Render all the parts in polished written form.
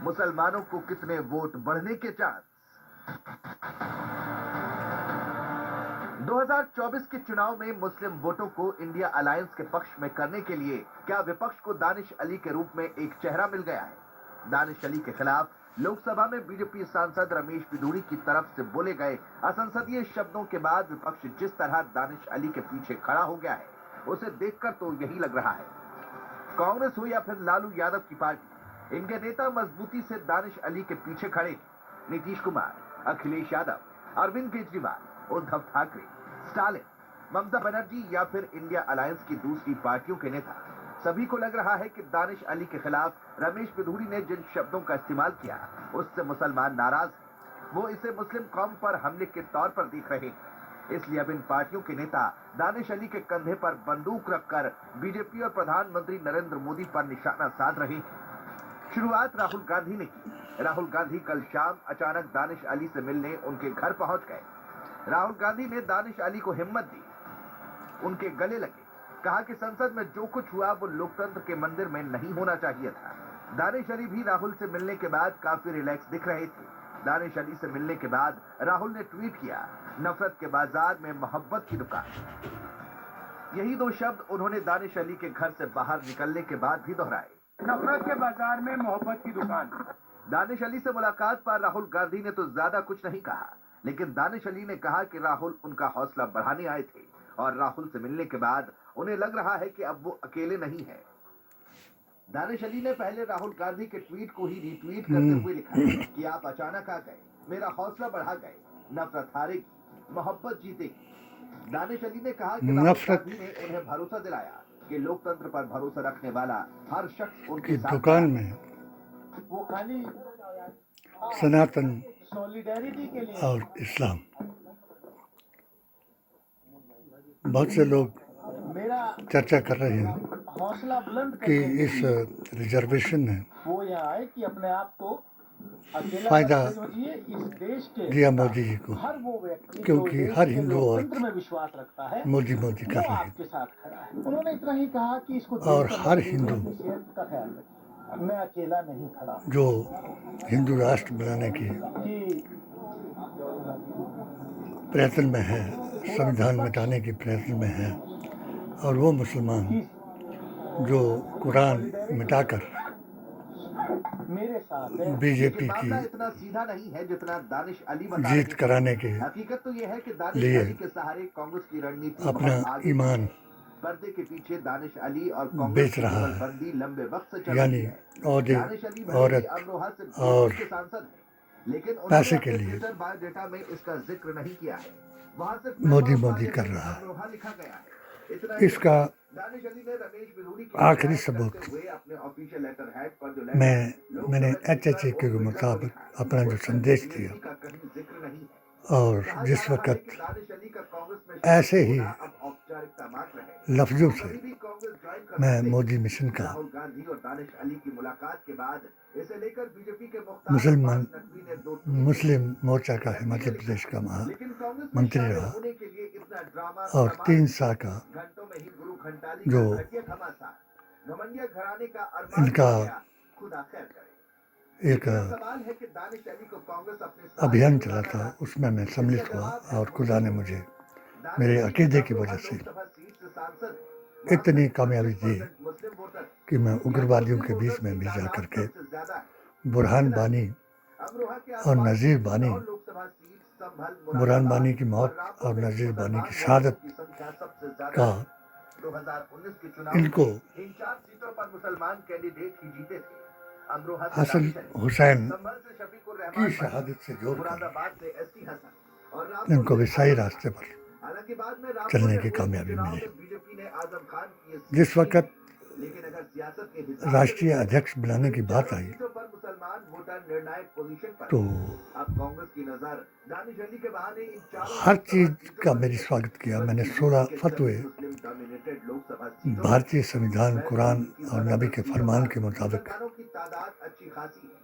मुसलमानों को कितने वोट बढ़ने के चांस? 2024 के चुनाव में मुस्लिम वोटों को इंडिया अलायंस के पक्ष में करने के लिए क्या विपक्ष को दानिश अली के रूप में एक चेहरा मिल गया है? दानिश अली के खिलाफ लोकसभा में बीजेपी सांसद रमेश पिधूड़ी की तरफ से बोले गए असंसदीय शब्दों के बाद विपक्ष जिस तरह दानिश अली के पीछे खड़ा हो गया है, उसे देखकर तो यही लग रहा है। कांग्रेस हो या फिर लालू यादव की पार्टी, इनके नेता मजबूती से दानिश अली के पीछे खड़े हैं। नीतीश कुमार, अखिलेश यादव, अरविंद केजरीवाल, उद्धव ठाकरे, स्टालिन, ममता बनर्जी या फिर इंडिया अलायंस की दूसरी पार्टियों के नेता, सभी को लग रहा है कि दानिश अली के खिलाफ रमेश पिधूड़ी ने जिन शब्दों का इस्तेमाल किया, उससे मुसलमान नाराज हैं। वो इसे मुस्लिम कौम पर हमले के तौर पर देख रहे हैं। इसलिए अब इन पार्टियों के नेता दानिश अली के कंधे पर बंदूक रखकर बीजेपी और प्रधानमंत्री नरेंद्र मोदी पर निशाना साध रहे हैं। शुरुआत राहुल गांधी ने की। राहुल गांधी कल शाम अचानक दानिश अली से मिलने उनके घर पहुंच गए। राहुल गांधी ने दानिश अली को हिम्मत दी, उनके गले लगे, कहा कि संसद में जो कुछ हुआ वो लोकतंत्र के मंदिर में नहीं होना चाहिए था। दानिश अली भी राहुल से मिलने के बाद काफी रिलैक्स दिख रहे थे। दानिश अली से मिलने के बाद राहुल ने ट्वीट किया, नफरत के बाजार में मोहब्बत की दुकान। यही दो शब्द उन्होंने दानिश अली के घर से बाहर निकलने के बाद भी दोहराए, नफरत के बाजार में मोहब्बत की दुकान। दानिश अली से मुलाकात पर राहुल गांधी ने तो ज्यादा कुछ नहीं कहा, लेकिन दानिश अली ने कहा कि राहुल उनका हौसला बढ़ाने आए थे और राहुल से मिलने के बाद उन्हें लग रहा है कि अब वो अकेले नहीं है। दानिश अली ने पहले राहुल गांधी के ट्वीट को ही रीट्वीट करते हुए लिखा कि आप अचानक आ गए, मेरा हौसला बढ़ा गए, नफरत हारेगी, मोहब्बत जीतेगी। दानिश अली ने कहा कि राहुल गांधी ने उन्हें भरोसा दिलाया कि लोकतंत्र पर भरोसा रखने वाला हर शख्स उनके साथ दुकान में वो खाली सनातन सॉलिडेरिटी के लिए और इस्लाम, बहुत से लोग मेरा चर्चा कर रहे हैं हौसला बुलंद कि करने के इस लिए रिजर्वेशन में वो यहाँ आए कि अपने आप को अकेला फायदा मत समझिए। इस देश के दिया मोदी जी को, हर वो व्यक्ति क्योंकि जो देश हर के हिंदू लोकतंत्र और में विश्वास रखता है मोदी वो कर रहे हैं। आपके साथ खड़ा है। उन्होंने इतना ही कहा कि इसको और देख कर हर मत लीजिए, हिंदू अपनी सेहत का ख्याल रखिए। मैं अकेला नहीं खड़ा जो हिंदू राष्ट्र बनाने की कि प्रयत्न में है, संविधान मिटाने की प्रयत्न में है, और वो मुसलमान जो कुरान मिटाकर मेरे साथ है। बीजेपी की मामला इतना सीधा नहीं है जितना दानिश अली बता जीत रहे हैं। कराने के हकीकत तो यह है कि दानिश लिए अली के सहारे कांग्रेस की रणनीति अपना बहुत आगे ईमान है। पर्दे के पीछे दानिश अली और बेच कांग्रेस की रहा है, जुगलबंदी लंबे वक्त से चल यानी रही है। औहदे, दानिश अली भले ही औरत अमरोहा से और बीजेपी के सांसद हैं, लेकिन पैसे उन्होंने के अपने लिए ट्विटर बायोडेटा में इसका जिक्र नहीं किया है। वहां सिर्फ मोदी मेहमान मोदी वाले कर में रहा है। अमरोहा लिखा गया है। इतना ही इसका दानिश अली ने रमेश पिधूड़ी की आखिरी शिकायत सबूत करते हुए अपने ऑफिशियल लेटर हेड पर जो मैंने HHA के मुताबिक अपना जो संदेश दिया, का कहीं जिक्र नहीं है। और कहा जिस जा रहा है वक्त कि दानिश अली का कांग्रेस में ऐसे ही होना अब औपचारिकता मात्र है। लफ्जों से कभी भी कांग्रेस ज्वाइन कर मैं सकते हैं। मोदी मिशन का राहुल गांधी और दानिश अली की मुलाकात के बाद इसे लेकर बीजेपी के मुसलमान नकवी ने दो ट्वीट मुस्लिम मोर्चा का हिमाचल प्रदेश का लेकिन कांग्रेस में महामंत्री शामिल रहा, होने के लिए इतना ड्रामा और सामान्य 3 साल का घंटों में ही गुरु घंटाली जो का घटिया घमासान घमंडिया घराने का अरमान इनका हो गया, खुदा खैर करे। एक लेकिन सवाल है कि दानिश अली को कांग्रेस अपने साथ अभियान क्यों चला लाना था, चाहती है? उसमें मैं इसका सम्मिलित हुआ जवाब है और खुदा ने मुझे दानिश मेरे अली अकीदे की अमरोहा वजह से लोकसभा सीट से सांसद हैं। इतनी कामयाबी दी 25% मुस्लिम वोटर कि मैं उग्रवादियों के बीच में भी जा करके बुरहान बानी और नज़ीर बानी, बुरहान बानी की मौत और नज़ीर बानी की शहादत का 2019 के चुनाव इनको में इन 4 सीटों पर मुसलमान कैंडिडेट ही जीते थे। अमरोहा से हसन दानिश अली, हुसैन संभल से शफीकुर की रहमान, शहादत से जोड़कर मुरादाबाद से एसटी हसन और रामपुर इनको भी से सही आजम रास्ते पर खान। हालांकि बाद में रामपुर चलने में की हुए कामयाबी चुनाव मिली। में बीजेपी ने आजम खान की ये सीट जिस जीती। वक्त लेकिन अगर सियासत के हिसाब से राष्ट्रीय देखा अध्यक्ष बनाने की बात चारों आई सीटों पर मुसलमान वोटर निर्णायक पोजीशन पर तो अब कांग्रेस की नजर दानिश अली के बहाने इन चारों हर लोकसभा चीज़ सीटों का पर मैंने है। स्वागत किया। बल्कि मैंने यूपी 16 के फतवे सभी मुस्लिम डोमिनेटेड लोकसभा सीटों भारतीय संविधान, में कुरान वैसे भी और ज्यादातर नबी के सीटों फरमान पर के मुताबिक मुसलमानों की तादाद अच्छी खासी है।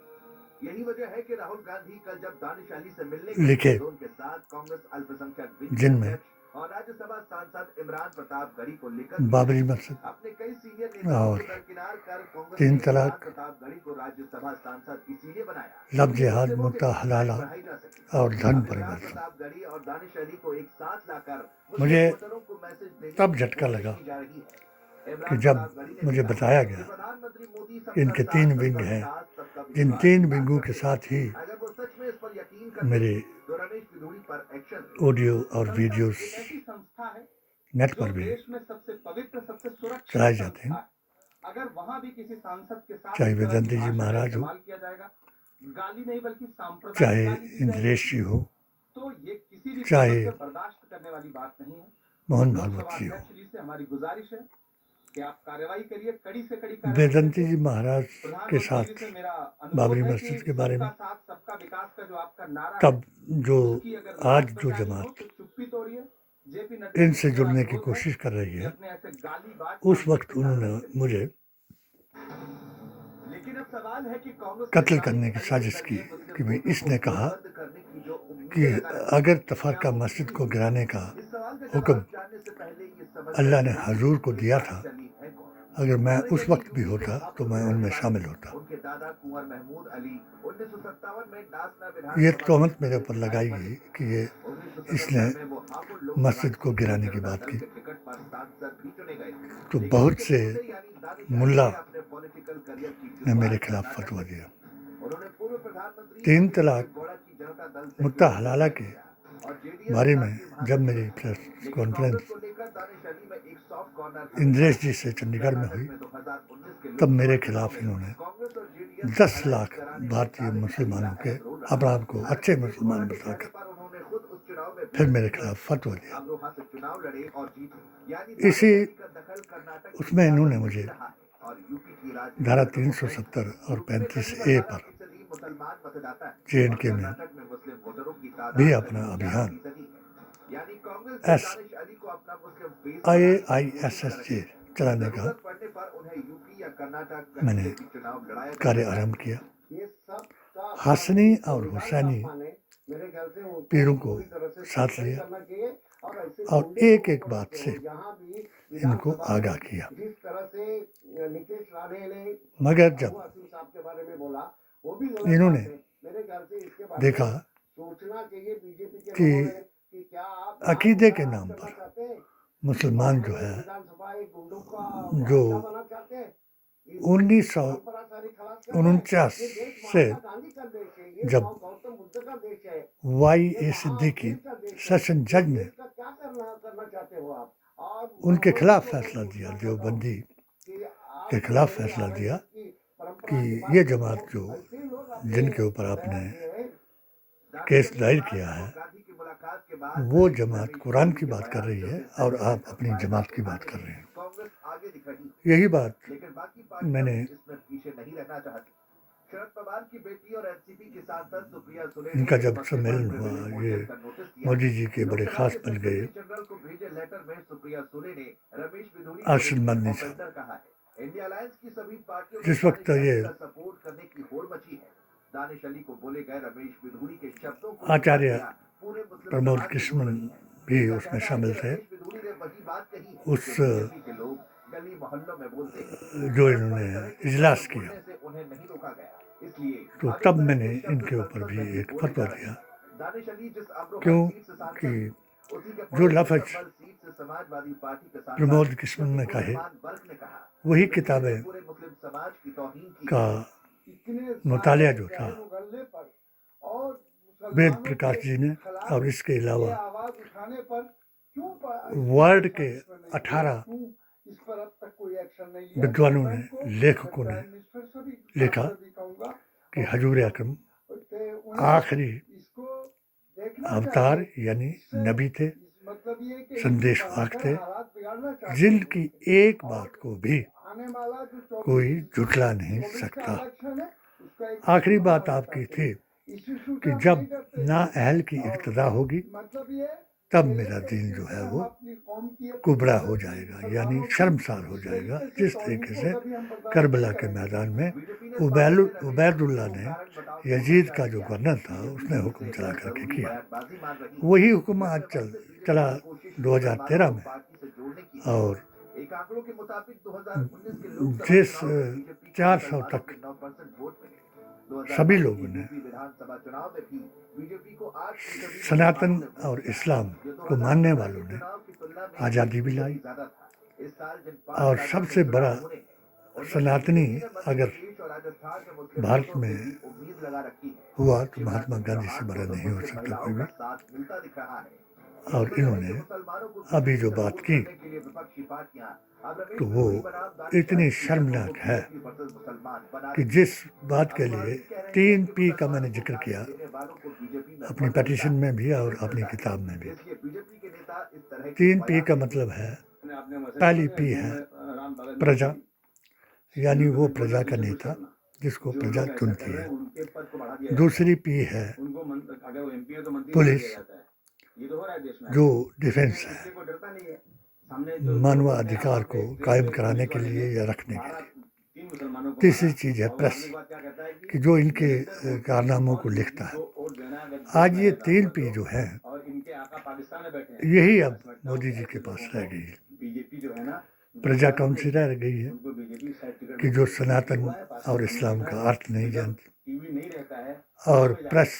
यही वजह है कि राहुल गांधी कल जब दानिश अली से मिलने लिखे, गए तो उनके साथ कांग्रेस अल्पसंख्यक विंग के जिनमें अध्यक्ष और राज्यसभा सांसद इमरान प्रताप गढ़ी को लेकर बाबरी मस्जिद अपने कई सीनियर नेताओं और को दरकिनार कर कांग्रेस 3 ने तलाक इमरान प्रताप गढ़ी को राज्यसभा लोकसभा सांसद इसीलिए बनाया लफ्ज जिहाद मुद्दा हलाला बढ़ाई जा सके। और धन अभी परिवर्तन। प्रतापगढ़ी और दानिश अली को एक साथ लाकर मुझे वोटरों को मैसेज देने तब की झटका कोशिश लगा की जा रही है। कि इमरान जब प्रतापगढ़ी ने मुझे कहा बताया कि गया प्रधानमंत्री मोदी कि इनके सबका 3 साथ, विंग सबका हैं, विकास, सबका जिन विश्वास 3 की बात विंगों के करते हैं। साथ ही अगर वो सच में इस पर यकीन करते मेरे हैं, तो रमेश पिधूड़ी पर एक्शन ले। ऑडियो और वीडियोस एक ऐसी संस्था है नेट जो पर भी देश में सबसे पवित्र, सबसे सुरक्षित चलाए जाते हैं। संस्था है। अगर वहां भी किसी सांसद के साथ चाहे इस तरह की वेदांती जी भाषा का महाराज हो, इस्तेमाल किया जाएगा, गाली नहीं बल्कि सांप्रदायिक चाहे गाली दी जाएगी, इंद्रेश जी हो, तो ये किसी भी चाहे कीमत पे बर्दाश्त करने वाली बात नहीं है। मोहन लोकसभा भागवत जी हो, अध्यक्ष जी से हमारी गुजारिश है कि आप कार्रवाई करिए, कड़ी से कड़ी कार्रवाई वेदांती करिए। जी महाराज के प्रधानमंत्री साथ जी से मेरा बाबरी अनुरोध है मस्जिद कि के बारे में, सबका साथ सबका विकास का जो आपका नारा है, तब जो उसकी अगर आज लाज जो बचानी हो जमात तो चुप्पी तोड़िए। जेपी नड्डा इनसे जी से मेरा जुड़ने की अनुरोध है कोशिश कर रही कि है, अपने ऐसे गालीबाज उस सांसद वक्त पे उन्होंने कार्रवाई करिए। मुझे लेकिन अब सवाल है कि कांग्रेस कत्ल ने करने की दानिश अली साजिश के की जरिए मुस्लिम कि भाई वोटों इसने को कहा बंद करने की जो कि उम्मीदें लगा रखी अगर हैं, तफरका क्या वो मस्जिद पूरी को हुई? गिराने का इस सवाल का हुक्म जवाब जानने से पहले ये समझ अल्लाह ने लें हजूर को कि दिया दानिश था, अली है कौन? अगर मैं दानिश उस अली वक्त भी यूपी के होता तो भापुर मैं से उनमें रहने शामिल वाले होता। उनके दादा कुंवर महमूद अली 1957 में नासना ये विधानसभा तोहमत सीट मेरे से ऊपर विधायक लगाई बने। गई कि ये 1977 इसने में वो हापुड़ लोकसभा मस्जिद को सीट से गिराने की जनता बात दल की। के टिकट पर सांसद भी चुने गए। तो लेकिन बहुत उनके से पोते यानी दानिश अली मुल्ला ने अपने पॉलिटिकल करियर की ने मेरे शुरुआत खिलाफ कर्नाटक फतवा में की। दिया। उन्होंने पूर्व प्रधानमंत्री 3 अखिलेश तलाक देवगौड़ा की जनता दल से मुद्दा जुड़ने को हलाला तय के किया और जेडीएस बारे के में साथ जब भी मेरी भाजपा प्रेस छोड़ा। लेकिन कॉन्फ्रेंस कांग्रेस को लेकर दानिश अली में एक सॉफ्ट कॉर्नर हमेशा इंद्रेश रहा। जी से चंडीगढ़ में हुई, कर्नाटक में 2019 के तब लोकसभा मेरे चुनाव खिलाफ में इन्होंने कांग्रेस और जेडीएस 10 को लाख अलायंस कराने में भारतीय दानिश अली मुसलमानों का के अहम रोल रहा। अपने आप को अच्छे हालांकि मुसलमान देवगौड़ा के बताकर कहने पर उन्होंने खुद उस चुनाव में फिर विजय मेरे नहीं खिलाफ दर्ज फतवा की। दिया। अमरोहा से चुनाव लड़े और जीते। यानी इसी दानिश अली का दखल कर्नाटक की उसमें इन्होंने सियासत में मुझे भी रहा है और यूपी की राजनीति धारा में तो वो है ही। 370 और यूपी में 35A करीब पर 18% मुसलमान मतदाता है JNK और में कर्नाटक में मुस्लिम वोटरों की तादाद भी करीब अपना 11% अभियान है। यानी कांग्रेस ने एस दानिश अली को अपना मुस्लिम फेस बनाने की कोशिश कर रही IAISSJ है। चलाने का जरूरत पड़ने पर उन्हें यूपी या कर्नाटक मैंने कहीं से भी चुनाव लड़ाया जा कार्य सकता है। आरंभ किया। ये सब का हासनी और हुसैनी माने मेरे ख्याल से उनको पीरों को पूरी तरह से साथ सस्पेंड लिया करना चाहिए और ऐसे और गुंडे एक लोगों एक बात लाते से हो, जहाँ भी इनको विधानसभा आगाह में किया। जिस तरह से नीतीश राणे ने मगर अबू जब हसीम साहब के बारे में बोला, वो भी गलत इन्होंने बात है। मेरे ख्याल से इसके बारे देखा में सोचना चाहिए बीजेपी के कि लोगों ने कि क्या आप अकीदे के राज नाम करना पर चाहते हैं? मुसलमान जो है, विधानसभा एक गुंडों का जो अड्डा बनना चाहते हैं? परंपरा सारी खलास कर रहे हैं। 1949 ये देश से महात्मा गांधी का देश है, ये जब गौतम बुद्ध का देश है, YA सिद्दीकी महावीर का देश है। सेशन जज ने देश का क्या करना चाहते हो आप? और उनके माहौल खिलाफ को फैसला सोचना दिया, चाहता देवबंदी हूं कि आप के खिलाफ मेरी फैसला आवाज दिया की परंपरा कि की बात ये करो, जमात जो ऐसे ही लोग अपने जिनके ऊपर आपने बयान दिए हैं। केस दायर किया है, वो जमात कुरान की बात कर रही है और आप अपनी जमात की बात कर रहे हैं। कांग्रेस आगे दिख रही है, यही बात लेकिन बाकी पार्टियां मैंने इसमें पीछे नहीं रहना चाहती। शरद पवार की बेटी और एनसीपी की सांसद सुप्रिया सुले इनका ने जब मसले पर सम्मेलन हुआ, प्रिविलेज ये मोर्चा का नोटिस दिया। मोदी जी के बड़े लोकसभा खास के बन गए सेक्रेटरी जनरल को भेजे लेटर में सुप्रिया सुले ने रमेश बिधूड़ी को अरशद एक मदनी साहब। ऑफेंडर कहा है। इंडिया अलायंस की सभी पार्टियों में जिस वक्त दानिश अली ये का सपोर्ट करने की होड़ मची है। दानिश अली को बोले गए रमेश बिधूड़ी के शब्दों को आचार्य पूरे मुस्लिम प्रमोद समाज से कृष्णन जुड़ रही है। भी उनका उसमें कहना है शामिल कि थे। रमेश बिधूड़ी ने वही बात कही है उस जो बीजेपी के लोग गली मोहल्लों में बोलते हैं। जो सड़क पर इन्होंने इस तरह के इजलास शब्द किया, बोलने से उन्हें नहीं रोका गया, इसलिए तो अब तब इस तरह मैंने के शब्द इनके ऊपर संसद भी में भी एक बोले फतवा जा रहे दिया, हैं। दानिश अली जिस अमरोहा क्यों सीट से सांसद कि हैं, उसी के जो पड़ोसी लफ्ज संभल सीट से समाजवादी पार्टी के सांसद प्रमोद कृष्णन ने शफीकुर कहे, रहमान वर्क ने कहा वही कि किताबें ने पूरे मुस्लिम समाज की तौहीन की का है। इतने मुतालिया सारे जो था, जहर उगलने पर और वेद मुसलमानों प्रकाश के जी ने खिलाफ और इसके ये अलावा आवाज उठाने पर क्यों वर्ल्ड के 18 क्यों इस पर अब तक कोई एक्शन नहीं लिया? विद्वानों ने, मैं इनको लेखकों ने प्राइम मिनिस्टर से भी लिखा खासकर भी कहूंगा कि हजूर अकरम उन्हें आखिरी इसको देखना अवतार चाहिए। यानी इससे नबी थे, मतलब ये कि संदेश इसको वाहक थे, हालात बिगाड़ना चाहते हैं। जिनकी एक बात को भी आने वाला जो 24 कोई झुठला नहीं 24 का सकता। इलेक्शन है, उसका एक आखिरी बात बड़ा आपकी होता थी है। इस इशू कि का जब नहीं करते। नाअहल की और इब्तिदा होगी, मतलब ये तब कि मेरा एक दीन जो तरीके है से वो हम अपनी कौम की एक कुबड़ा हो खूबसूरत जाएगा, मुसलमानों यानी की शर्मसार हो इस जाएगा, तरीके जिस से तरीके तौहीन से को कभी हम बर्दाश्त करबला नहीं के करेंगे। मैदान में बीजेपी ने उबैदुल्लाह ने यजीद का जो गवर्नर था, उसने हुक्म चला करके किया। वही हुक्म आज चला 2013 में, और एक आंकड़ों के मुताबिक 2019 के लोकसभा जिस चुनाव में बीजेपी को 400 मुसलमानों तक के 9% वोट मिले। सभी लोगों ने सनातन और इस्लाम को मानने वालों ने आज़ादी भी लाई। और सबसे बड़ा सनातनी अगर भारत में हुआ तो महात्मा गांधी से बड़ा नहीं हो सकता कोई भी। और इन्होंने अभी जो बात की तो वो इतनी शर्मनाक है कि जिस बात के लिए 3 P का मैंने जिक्र किया अपनी पिटीशन में भी और अपनी किताब में भी। 3 P का मतलब है, पहली P है प्रजा, यानी वो प्रजा का नेता जिसको प्रजा चुनती है। दूसरी P है पुलिस, जो डिफेंस है, मानवाधिकार को कायम कराने के लिए या रखने के लिए। तीसरी चीज़ है प्रेस, कि जो इनके कारनामों को लिखता है। आज ये 3 P जो हैं, यही अब मोदी जी के पास रह गई है। प्रजा कौन सी रह गई है कि जो सनातन और इस्लाम का अर्थ नहीं जानती, और प्रेस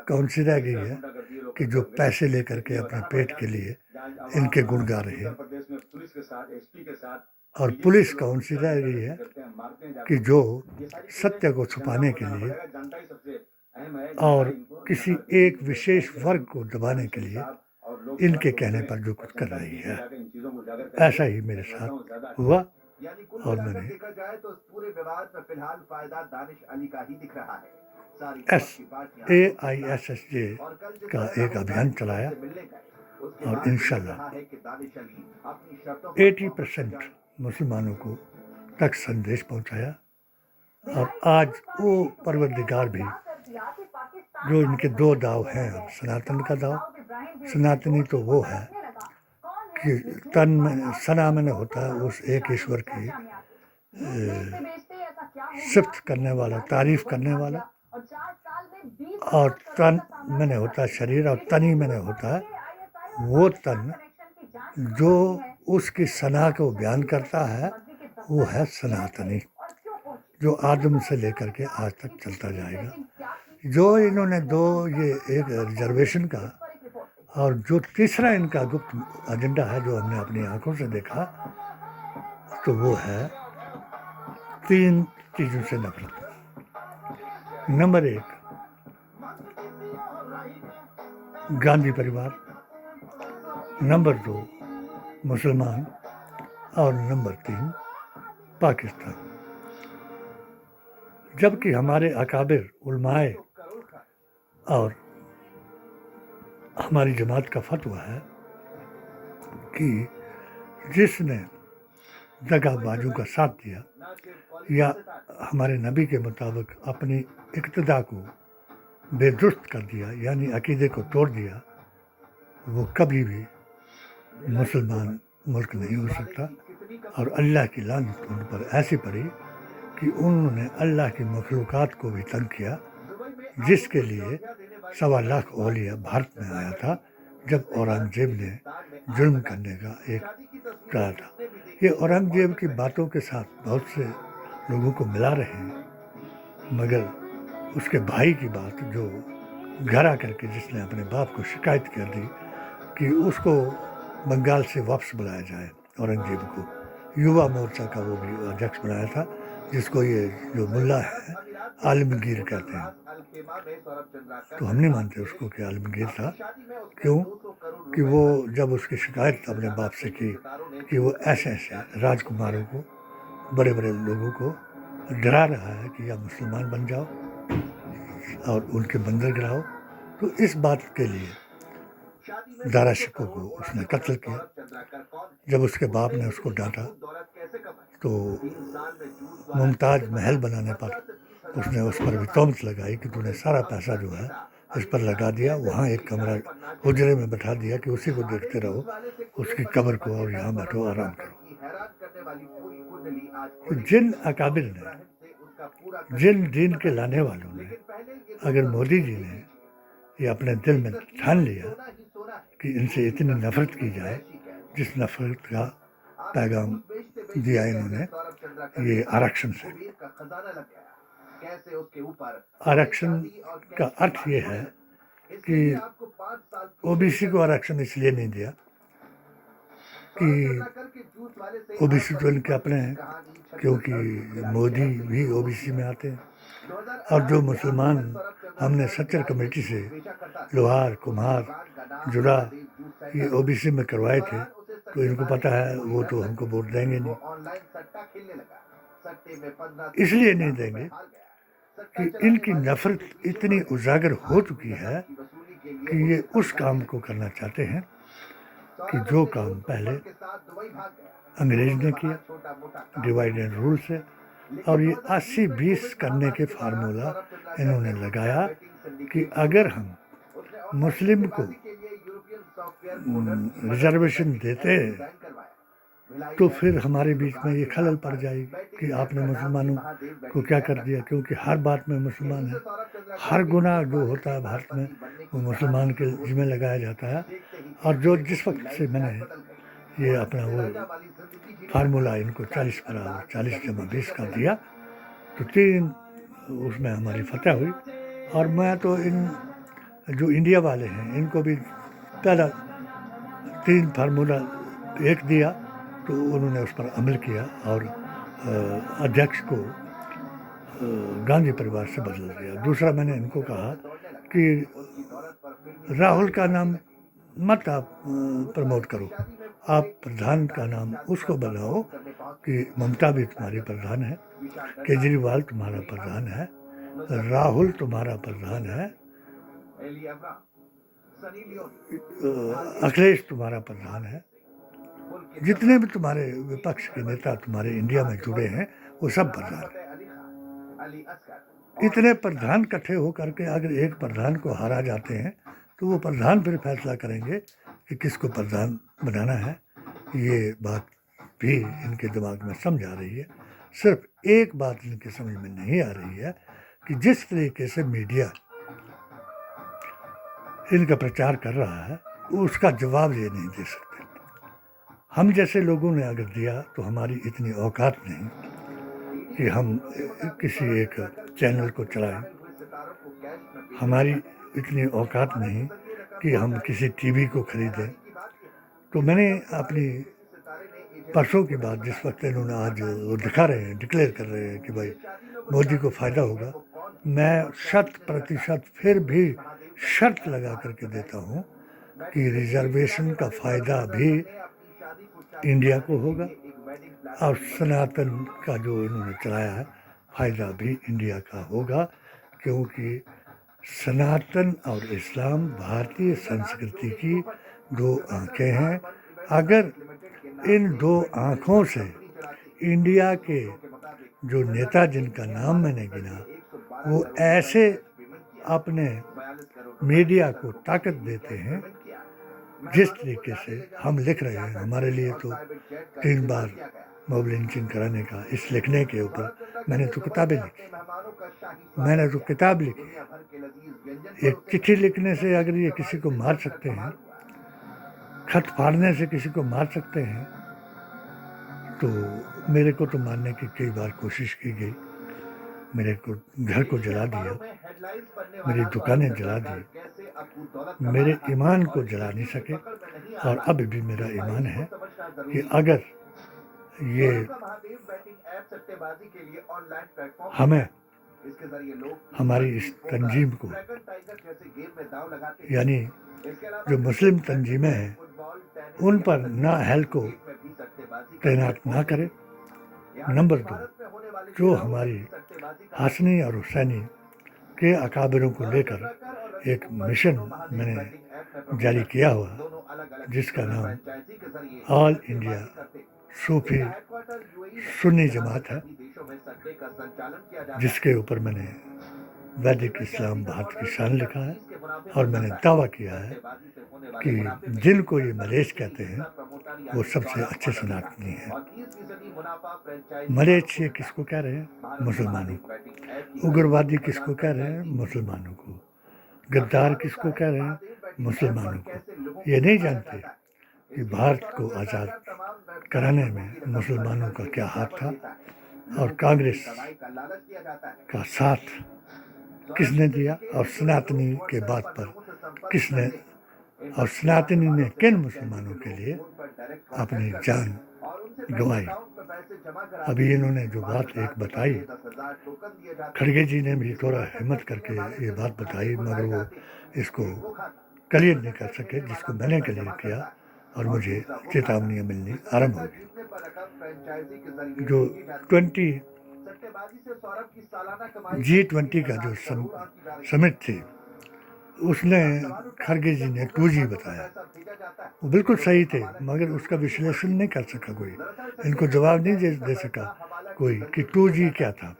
कौन सी रह गई है कि जो पैसे लेकर के अपने पेट के लिए इनके गुण गा रहे हैं, और पुलिस कौन सी रह गई है कि जो सत्य को छुपाने के लिए और किसी एक विशेष वर्ग को दबाने के लिए इनके कहने पर जो कुछ कर रही है। ऐसा ही मेरे साथ हुआ और मैंने AISSJ का एक अभियान चलाया और इंशाल्लाह 80% मुसलमानों को तक संदेश पहुंचाया। और आज वो परवरदिगार भी, जो इनके 2 दाव हैं, सनातन का दाव, सनातनी तो वो है कि तन में सना में होता है उस एक ईश्वर की सिफ्त करने वाला, तारीफ करने वाला, और तन में होता है शरीर, और तनी में होता है वो तन जो उसकी सना को बयान करता है, वो है सनातनी, जो आदम से लेकर के आज तक चलता जाएगा। जो इन्होंने 2 ये एक रिजर्वेशन का, और जो तीसरा इनका गुप्त एजेंडा है जो हमने अपनी आंखों से देखा, तो वो है 3 चीज़ों से नफरत। नंबर 1 गांधी परिवार, नंबर 2 मुसलमान, और नंबर 3 पाकिस्तान। जबकि हमारे अकाबिर उलमाए और हमारी जमात का फतवा है कि जिसने दगाबाजों का साथ दिया या हमारे नबी के मुताबिक अपनी इक्तदा को बेदुरुस्त कर दिया, यानी अकीदे को तोड़ दिया, वो कभी भी मुसलमान मुल्क नहीं हो सकता। और अल्लाह की लानत उन पर ऐसी पड़ी कि उन्होंने अल्लाह की मखलूक़ात को भी तंग किया, जिसके लिए 1.25 लाख औलिया भारत में आया था जब औरंगजेब ने जुल्म करने का एक कहा था। ये औरंगजेब की बातों के साथ बहुत से लोगों को मिला रहे हैं, मगर उसके भाई की बात, जो घर आकर के जिसने अपने बाप को शिकायत कर दी कि उसको बंगाल से वापस बुलाया जाए, औरंगजेब को युवा मोर्चा का वो भी अध्यक्ष बनाया था, जिसको ये जो मुल्ला है आलमगीर कहते हैं। तो हम नहीं मानते उसको कि आलमगीर था। क्यों? कि वो जब उसकी शिकायत अपने बाप से की कि वो ऐसे ऐसे राजकुमारों को, बड़े बड़े लोगों को डरा रहा है कि या मुसलमान बन जाओ और उनके मंदिर गिराओ, तो इस बात के लिए दारा शिकोह को उसने कत्ल किया। जब उसके बाप ने उसको डांटा तो मुमताज़ महल बनाने पर उसने उस पर भी तोहमत लगाई कि तूने सारा पैसा जो है इस पर लगा दिया, वहाँ एक कमरा हुजरे में बैठा दिया कि उसी को देखते रहो, उसकी कब्र को, और यहाँ बैठो आराम करो। तो जिन अकाबिर ने, जिन दीन के लाने वालों ने, अगर मोदी जी ने ये अपने दिल में ठान लिया कि इनसे इतनी नफरत की जाए, जिस नफरत का पैगाम दिया इन्होंने ये आरक्षण से, कैसे उसके ऊपर आरक्षण का अर्थ ये है कि ओबीसी को आरक्षण इसलिए नहीं दिया कि ओबीसी तो इनके अपने हैं, क्योंकि मोदी भी ओबीसी में आते हैं, और जो मुसलमान हमने सच्चर कमेटी से लोहार कुम्हार जुड़ा ये ओबीसी में करवाए थे, तो इनको पता है वो तो हमको वोट देंगे नहीं, इसलिए नहीं देंगे कि इनकी नफरत इतनी उजागर हो चुकी है कि ये उस काम को करना चाहते हैं कि जो काम पहले अंग्रेज ने किया डिवाइड एंड रूल से, और ये 80-20 करने के फार्मूला इन्होंने लगाया कि अगर हम मुस्लिम को रिजर्वेशन देते हैं तो फिर हमारे बीच में ये खलल पड़ जाएगी कि आपने मुसलमानों को क्या कर दिया, क्योंकि हर बात में मुसलमान है, हर गुनाह जो होता है भारत में वो मुसलमान के जिम्मे लगाया जाता है। और जो जिस वक्त से मैंने ये अपना वो फार्मूला इनको 40 का दिया तो 3 उसमें हमारी फतह हुई, और मैं तो इन जो इंडिया वाले हैं इनको भी पहला 3 फार्मूला 1 दिया तो उन्होंने उस पर अमल किया और अध्यक्ष को गांधी परिवार से बदल दिया। दूसरा मैंने इनको कहा कि राहुल का नाम मत आप प्रमोट करो, आप प्रधान का नाम उसको बनाओ कि ममता भी तुम्हारी प्रधान है, केजरीवाल तुम्हारा प्रधान है, राहुल तुम्हारा प्रधान है, अखिलेश तुम्हारा प्रधान है, जितने भी तुम्हारे विपक्ष के नेता तुम्हारे इंडिया में जुड़े हैं वो सब प्रधान हैं। इतने प्रधान इकट्ठे होकर के अगर एक प्रधान को हारा जाते हैं तो वो प्रधान फिर फैसला करेंगे कि किसको प्रधान बनाना है। ये बात भी इनके दिमाग में समझ आ रही है। सिर्फ एक बात इनके समझ में नहीं आ रही है कि जिस तरीके से मीडिया इनका प्रचार कर रहा है उसका जवाब ये नहीं दे सकते। हम जैसे लोगों ने अगर दिया तो हमारी इतनी औकात नहीं कि हम किसी एक चैनल को चलाएं, हमारी इतनी औकात नहीं कि हम किसी टीवी को खरीदें। तो मैंने अपनी परसों की बात, जिस वक्त इन्होंने आज वो दिखा रहे हैं, डिक्लेयर कर रहे हैं कि भाई मोदी को फ़ायदा होगा, मैं 100% फिर भी शर्त लगा करके देता हूँ कि रिजर्वेशन का फ़ायदा भी इंडिया को होगा और सनातन का जो इन्होंने चलाया है फ़ायदा भी इंडिया का होगा, क्योंकि सनातन और इस्लाम भारतीय संस्कृति की 2 आँखें हैं। अगर इन 2 आँखों से इंडिया के जो नेता जिनका नाम मैंने गिना वो ऐसे अपने मीडिया को ताकत देते हैं, जिस तरीके से हम लिख रहे हैं, हमारे लिए तो 3 बार मॉब लिंचिंग कराने का इस लिखने के ऊपर मैंने तो किताब लिखी। एक चिट्ठी लिखने से अगर ये किसी को मार सकते हैं, खत फाड़ने से किसी को मार सकते हैं, तो मेरे को तो मारने की कई बार कोशिश की गई। मेरे को घर को जला दिया, मेरी दुकानें जला दी, मेरे ईमान को जला नहीं सके। और अभी भी मेरा ईमान है कि अगर ये हमें हमारी इस तंजीम को, यानी जो मुस्लिम तंजीमें हैं, उन पर ना अहल को तैनात ना करे। नंबर 2, जो हमारी हाशनी और हुसैनी के अकाबिरों को लेकर एक मिशन मैंने जारी किया हुआ जिसका नाम ऑल इंडिया सूफी सुन्नी जमात है, जिसके ऊपर मैंने वैदिक इस्लाम भारत की शान लिखा है और मैंने दावा किया है कि जिनको ये मलेच्छ कहते हैं वो सबसे अच्छे सनातनी हैं। मलेच्छ ये किसको कह रहे हैं? मुसलमानों को। उग्रवादी किसको कह रहे हैं? मुसलमानों को। गद्दार किसको कह रहे हैं? मुसलमानों को। ये नहीं जानते कि भारत को आज़ाद कराने में मुसलमानों का क्या हाथ था, और कांग्रेस कमाई का लालच दिया जाता है। का साथ किसने दिया और सनातनी के बात पर किसने और सनातनी ने किन मुसलमानों के लिए अपनी जान गंवाई। अभी इन्होंने जो बात एक बताई, खड़गे जी ने भी थोड़ा हिम्मत करके ये बात बताई, मगर वो इसको क्लियर नहीं कर सके, जिसको मैंने क्लियर किया और मुझे चेतावनियाँ मिलनी आरंभ हो गई। जो G20 का जो समिट थी, उसने खड़गे जी ने 2G बताया। वो बिल्कुल सही थे, मगर उसका विश्लेषण नहीं कर सका कोई, इनको जवाब नहीं दे सका कोई कि 2G क्या था।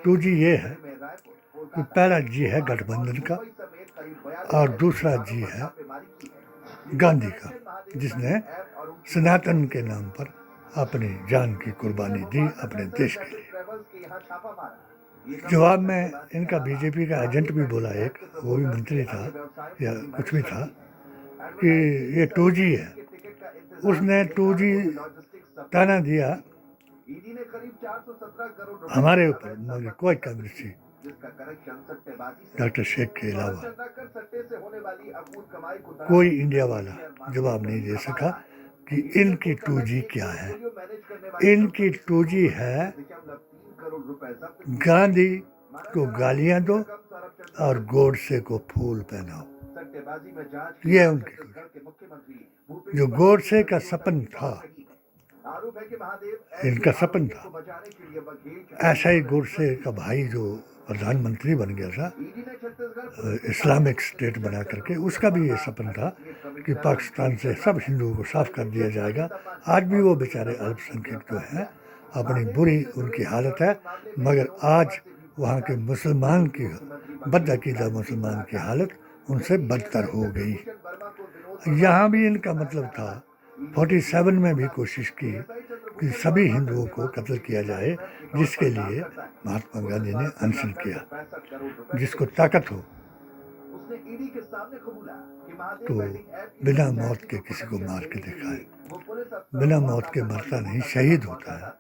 2G ये है कि पहला G है गठबंधन का और दूसरा G है गांधी का, जिसने सनातन के नाम पर अपनी जान की कुर्बानी दी अपने देश के लिए। जवाब में इनका बीजेपी का एजेंट भी बोला, एक वो भी मंत्री था या कुछ भी था, कि ये 2G है। उसने 2G ताना दिया हमारे ऊपर, मगर कोई कांग्रेसी डॉक्टर शेख के अलावा कोई इंडिया वाला जवाब नहीं दे सका कि इनकी 2G क्या है। इनकी 2G है गांधी को गालियां दो और गोडसे को फूल पहनाओ। ये उनकी 2G। जो गोडसे का सपन था, इनका सपन था, ऐसा ही गोडसे का भाई जो प्रधानमंत्री बन गया था इस्लामिक स्टेट बना करके, उसका भी ये सपन था कि पाकिस्तान से सब हिंदुओं को साफ कर दिया जाएगा। आज भी वो बेचारे अल्पसंख्यक जो हैं, अपनी बुरी उनकी हालत है, मगर आज वहाँ के मुसलमान की बदअकीदा मुसलमान की हालत उनसे बदतर हो गई। यहाँ भी इनका मतलब था, 47 में भी कोशिश की कि सभी हिंदुओं को कत्ल किया जाए, जिसके लिए महात्मा गांधी ने अनशन किया। जिसको ताकत हो तो बिना मौत के किसी को मार के दिखाए। बिना मौत के मरता नहीं, शहीद होता है।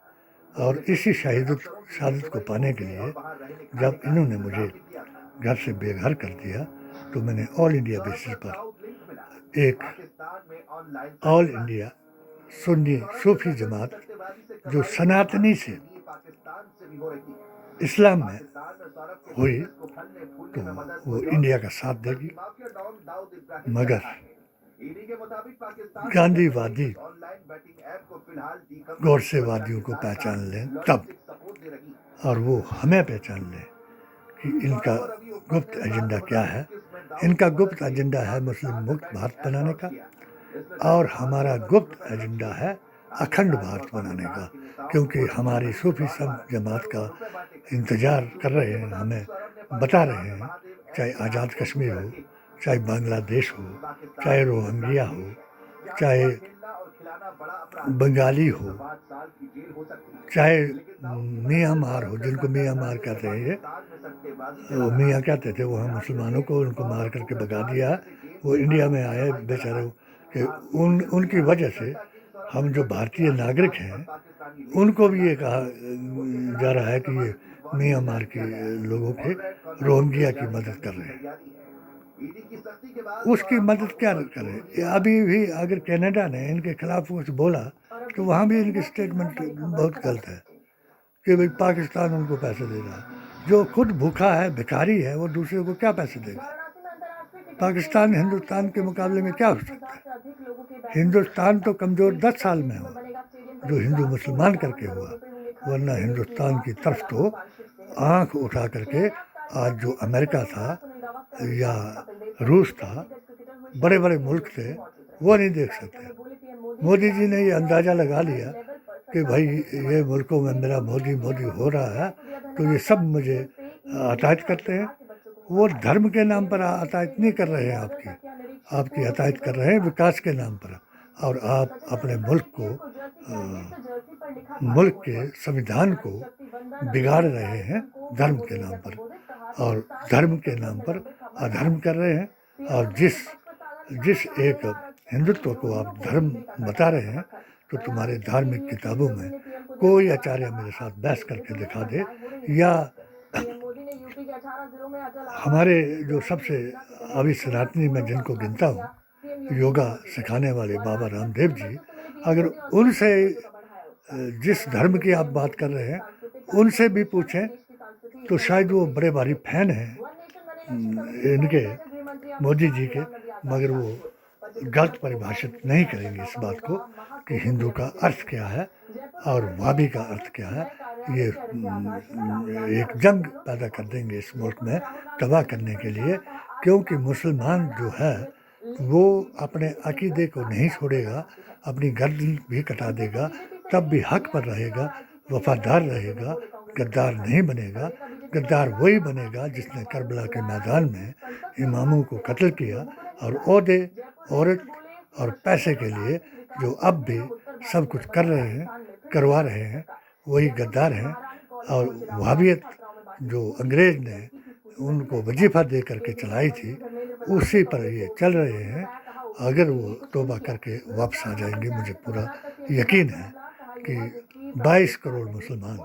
और इसी शहादत को पाने के लिए जब इन्होंने मुझे घर से बेघर कर दिया, तो मैंने ऑल इंडिया बेसिस पर एक ऑल इंडिया सुन्नी सूफी जमात जो सनातनी से इस्लाम में हुई, तो वो इंडिया का साथ देगी। मगर गांधीवादी गोडसेवादियों को पहचान लें तब, और वो हमें पहचान लें कि इनका गुप्त एजेंडा क्या है। इनका गुप्त एजेंडा है मुस्लिम मुक्त भारत बनाने का, और हमारा गुप्त एजेंडा है अखंड भारत बनाने का, क्योंकि हमारी सूफी संघ जमात का इंतज़ार कर रहे हैं, हमें बता रहे हैं, चाहे आज़ाद कश्मीर हो, चाहे बांग्लादेश हो, चाहे रोहिंग्या हो, चाहे बंगाली हो, चाहे मियांमार हो, जिनको मियांमार कहते हैं, वो मियाँ कहते थे, वहाँ मुसलमानों को उनको मार करके भगा दिया। वो इंडिया में आए बेचारे कि उनकी वजह से हम जो भारतीय नागरिक हैं, उनको भी ये कहा जा रहा है कि ये म्यांमार के लोगों के रोहिंग्या की मदद कर रहे हैं। उसकी मदद क्या करें? अभी भी अगर कनाडा ने इनके खिलाफ कुछ बोला, तो वहाँ भी इनकी स्टेटमेंट बहुत गलत है कि भाई पाकिस्तान उनको पैसे दे रहा है। जो खुद भूखा है, भिखारी है, वो दूसरे को क्या पैसे देगा? पाकिस्तान हिंदुस्तान के मुकाबले में क्या हो सकता है? हिंदुस्तान तो कमज़ोर 10 साल में हुआ जो हिंदू मुसलमान करके हुआ, वरना हिंदुस्तान की तरफ तो आंख उठा करके आज जो अमेरिका था या रूस था, बड़े बड़े मुल्क थे, वो नहीं देख सकते। मोदी जी ने ये अंदाज़ा लगा लिया कि भाई ये मुल्कों में मेरा मोदी हो रहा है, तो ये सब मुझे अतायत करते हैं। वो धर्म के नाम पर अतायत नहीं कर रहे हैं, आपकी अतायत कर रहे हैं विकास के नाम पर। और आप अपने मुल्क के संविधान को बिगाड़ रहे हैं धर्म के नाम पर, और धर्म के नाम पर अधर्म कर रहे हैं। और जिस एक हिंदुत्व को आप धर्म बता रहे हैं, तो तुम्हारे धार्मिक किताबों में कोई आचार्य मेरे साथ बहस करके दिखा दे, या हमारे जो सबसे अभी सनातनी में जिनको गिनता हूँ, योगा सिखाने वाले बाबा रामदेव जी, अगर उनसे जिस धर्म की आप बात कर रहे हैं उनसे भी पूछें तो शायद वो बड़े भारी फैन हैं इनके मोदी जी के, मगर वो गलत परिभाषित नहीं करेंगे इस बात को कि हिंदू का अर्थ क्या है और वाबी का अर्थ क्या है। ये एक जंग पैदा कर देंगे इस मुल्क में तबाह करने के लिए, क्योंकि मुसलमान जो है वो अपने अकीदे को नहीं छोड़ेगा, अपनी गर्दन भी कटा देगा, तब भी हक पर रहेगा, वफादार रहेगा, गद्दार नहीं बनेगा। गद्दार वही बनेगा जिसने करबला के मैदान में इमामों को कत्ल किया और ओहदे, औरत और पैसे के लिए जो अब भी सब कुछ कर रहे हैं, करवा रहे हैं, वही गद्दार हैं। और वहाबियत जो अंग्रेज़ ने उनको वजीफ़ा दे करके चलाई थी, उसी पर ये चल रहे हैं। अगर वो तौबा करके वापस आ जाएंगे, मुझे पूरा यकीन है कि 22 करोड़ मुसलमान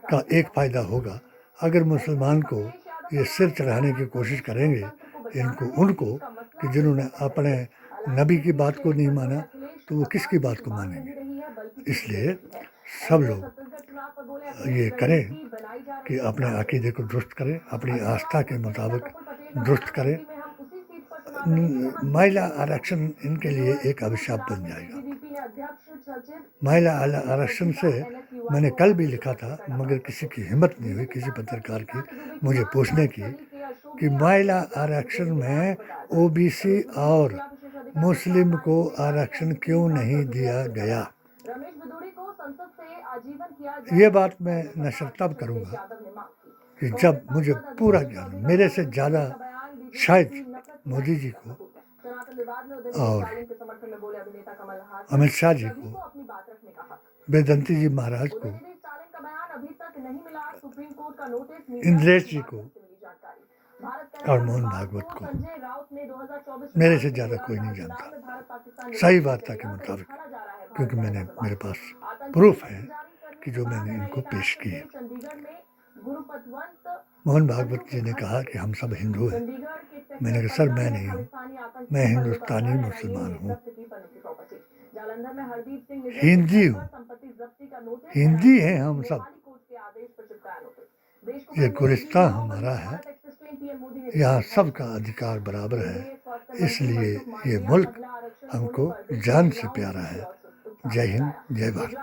का एक फ़ायदा होगा। अगर मुसलमान को ये सिर चढ़ाने की कोशिश करेंगे उनको कि जिन्होंने अपने नबी की बात को नहीं माना, तो वो किसकी बात को मानेंगे। इसलिए सब लोग ये करें कि अपने अकीदे को दुरुस्त करें, अपनी आस्था के मुताबिक दुरुस्त करें। महिला आरक्षण इनके लिए एक अभिशाप बन जाएगा। महिला आरक्षण से मैंने कल भी लिखा था, मगर किसी की हिम्मत नहीं हुई, किसी पत्रकार की, मुझे पूछने की कि महिला आरक्षण में ओबीसी और मुस्लिम को आरक्षण क्यों नहीं दिया गया। ये बात मैं नशर तब करूँगा कि जब मुझे पूरा ज्ञान, मेरे से ज़्यादा शायद मोदी जी को और अमित शाह जी को, वेदांती जी महाराज को, इंद्रेश जी को और मोहन भागवत को, मेरे से ज़्यादा कोई नहीं जानता सही वार्ता के मुताबिक, क्योंकि मेरे पास प्रूफ है कि जो मैंने इनको पेश किए। मोहन भागवत जी ने कहा कि हम सब हिंदू हैं। मैंने कहा सर मैं नहीं हूँ, मैं हिंदुस्तानी मुसलमान हूँ, हिंदी हूँ, हिंदी हैं हम सब। ये गुलिस्तान हमारा है, यहाँ सबका अधिकार बराबर है, इसलिए ये मुल्क हमको जान से प्यारा है। जय हिंद, जय भारत।